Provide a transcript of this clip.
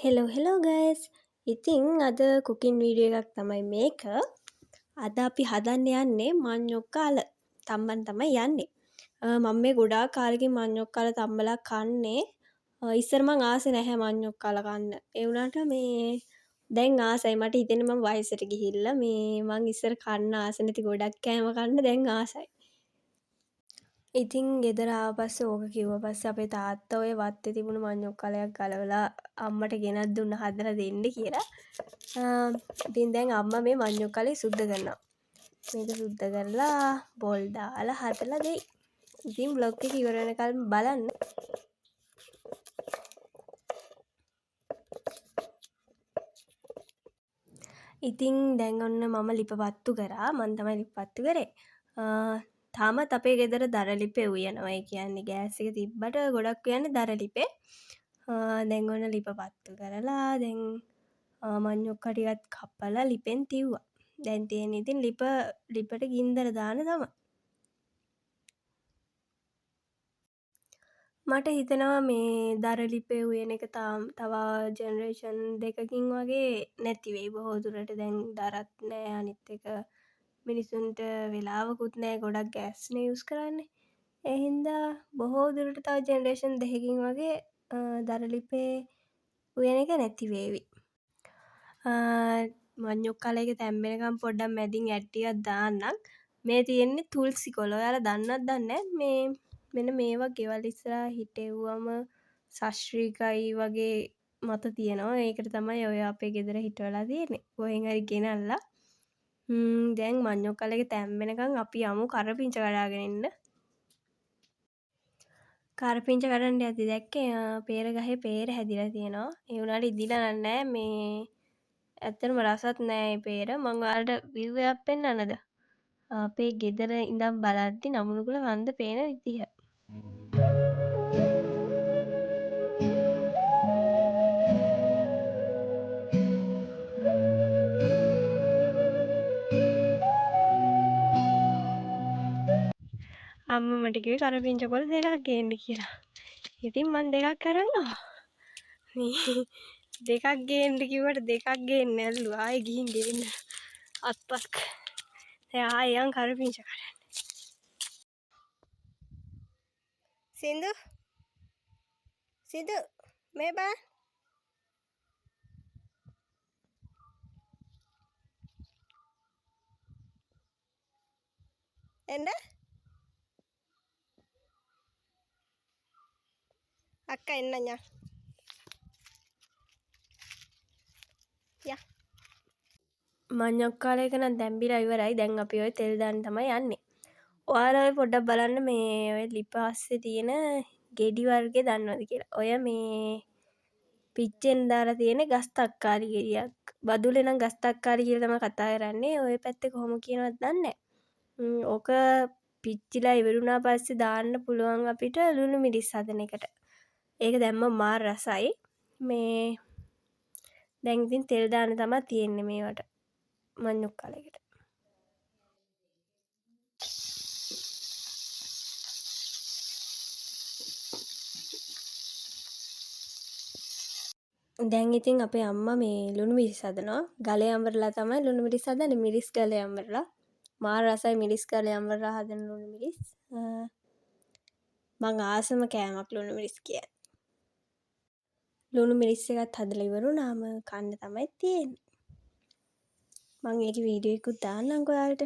Hello guys. ඉතිං අද cooking video එකක් තමයි මේක. අද අපි හදන්න යන්නේ මංඤොක්කාල තම්බන් තමයි යන්නේ. මම මේ ගොඩාක් කාලෙකින් මංඤොක්කාල තම්බලා කන්නේ. ඉස්සර මං ආසෙ නැහැ මංඤොක්කාල කන්න. ඒ වුණාට මේ දැන් ආසයි. මට හිතෙන්නේ මම වයසට ගිහිල්ලා මේ මං ඉස්සර කන්න ආස නැති ගොඩක් කෑම කන්න දැන් ආසයි. ඉතින් ගෙදර ආව පස්සේ ඕක කිව්ව පස්සේ අපේ තාත්තා ඔය වත්තේ තිබුණු මංඤොක්කාලයක් ගලවලා අම්මට ගෙනත් දුන්න හදලා දෙන්න කියලා. ඉතින් දැන් අම්මා මේ මංඤොක්කාලේ සුද්ධ කරනවා. මේක සුද්ධ කරලා බොල් දාලා හදලා දෙයි. ඉතින් බ්ලොග් එක ඉවර වෙනකල් බලන්න. ඉතින් දැන් ඔන්න මම ලිප පත්තු කරා. මං තමයි ලිප පත්තු කරේ. තාමත් අපේ ගෙදර දර ලිපේ උයනවා. ඒ කියන්නේ ගෑස් එක තිබ්බට ගොඩක් උයන්නේ දර ලිපේ. දැන් ඔන්න ලිප පත්තු කරලා දැන් මංඤොක්කා ටිකත් කපලා ලිපෙන් තිව්වා. දැන් තියෙන්නේ ඉතින් ලිපට ගින්දර දාන්න තමයි. මට හිතෙනවා මේ දර ලිපේ උයන එක තව ජෙනරේෂන් දෙකකින් වගේ නැති වෙයි බොහෝ දුරට. දැන් දරත් නෑ. අනිත් එක මිනිස්සුන්ට වෙලාවකුත් නෑ. ගොඩක් ගෑස්නේ යූස් කරන්නේ. ඒ හින්දා බොහෝ දුරට තව ජෙනරේෂන් දෙකකින් වගේ දර ලිපේ උයන එක නැති වේවි. මංඤොක්කාල එක තැම්බෙනකම් පොඩ්ඩක් මැදින් ඇට් ටිකක් දාන්නම්. මේ තියෙන්නේ තුල්සි කොළ. ඔයාලා දන්නවද දන්නේ නෑ. මේ මෙන්න මේවා ගෙවල් ඉස්සරහා හිටෙව්වම සශ්‍රීකයි වගේ මත තියෙනවා. ඒකට තමයි ඔය අපේ ගෙදර හිටවලා තියෙන්නේ. කොහෙන් හරි ගෙනල්ලා. දැන් මංඤොක්කාල එක තැම්බෙනකම් අපි යමු කරපිංචා කඩාගෙන එන්න. කරපිංචා කඩන්න යද්දි දැක්කේ පේර ගහේ පේර හැදිලා තියෙනවා. ඒ වුණාට ඉදිලා නෑ. මේ ඇත්තටම රසත් නෑ ඒ පේර. මං ඔයාලට view එකක් පෙන්නන්නද? අපේ ගෙදර ඉඳන් බලද්දි නමුනුගුල වන්ද පේන විදිහ. අම්මා මට කිව්වේ කරපිංචා කොළ දෙකක් ගේන්න කියලා. ඉතින් මං දෙකක් අරන් ආවා. මේ දෙකක් ගේන්න කිව්වට දෙකක් ගේන්නේ නැල්ලු. ආයෙ ගිහින් ගෙන්න අත්පත්. දැන් ආයෙ යන් කරපිංචා කඩන්න. සින්දු මේ බා එන්න අක්කා එන්න ඤා. යා මංඤොක්කාල එක නම් තැම්බිලා ඉවරයි. දැන් අපි ඔය තෙල් දාන්න තමයි යන්නේ. ඔයාලා ඔය පොඩ්ඩක් බලන්න මේ ඔය ලිප අස්සේ තියෙන ගෙඩි වර්ගය දන්නවද කියලා. ඔය මේ පිච්චෙන් දාලා තියෙන ගස් තක්කාලි ගෙඩියක්. බදුලේ නම් ගස් තක්කාලි කියලා තමයි කතා කරන්නේ. ඔය පැත්තේ කොහොම කියනවද දන්නේ නෑ. ඕක පිච්චිලා ඉවරුණා පස්සේ දාන්න පුළුවන් අපිට ලුණු මිරිස් හදන එකට. ඒක දැම්මම මාර රසයි. මේ දැන් ඉතින් තෙල් දාන්න තමයි තියෙන්නේ මේවට මංඤොක්කාලයකට. දැන් ඉතින් අපේ අම්මා මේ ලුණු මිරිස් හදනවා. ගලේ අඹරලා තමයි ලුණු මිරිස් හදන්නේ. මිරිස් ගලේ අඹරලා. මාර රසයි මිරිස් ගලේ අඹරලා හදන ලුණු මිරිස්. මං ආසම කෑමක් ලුණු මිරිස් කියන්නේ. ලුණු මිරිස් එකත් හදලා ඉවරුණාම කන්න තමයි තියෙන්නේ. මං ඒකේ වීඩියෝ එකකුත් දාන්නම් ඔයාලට.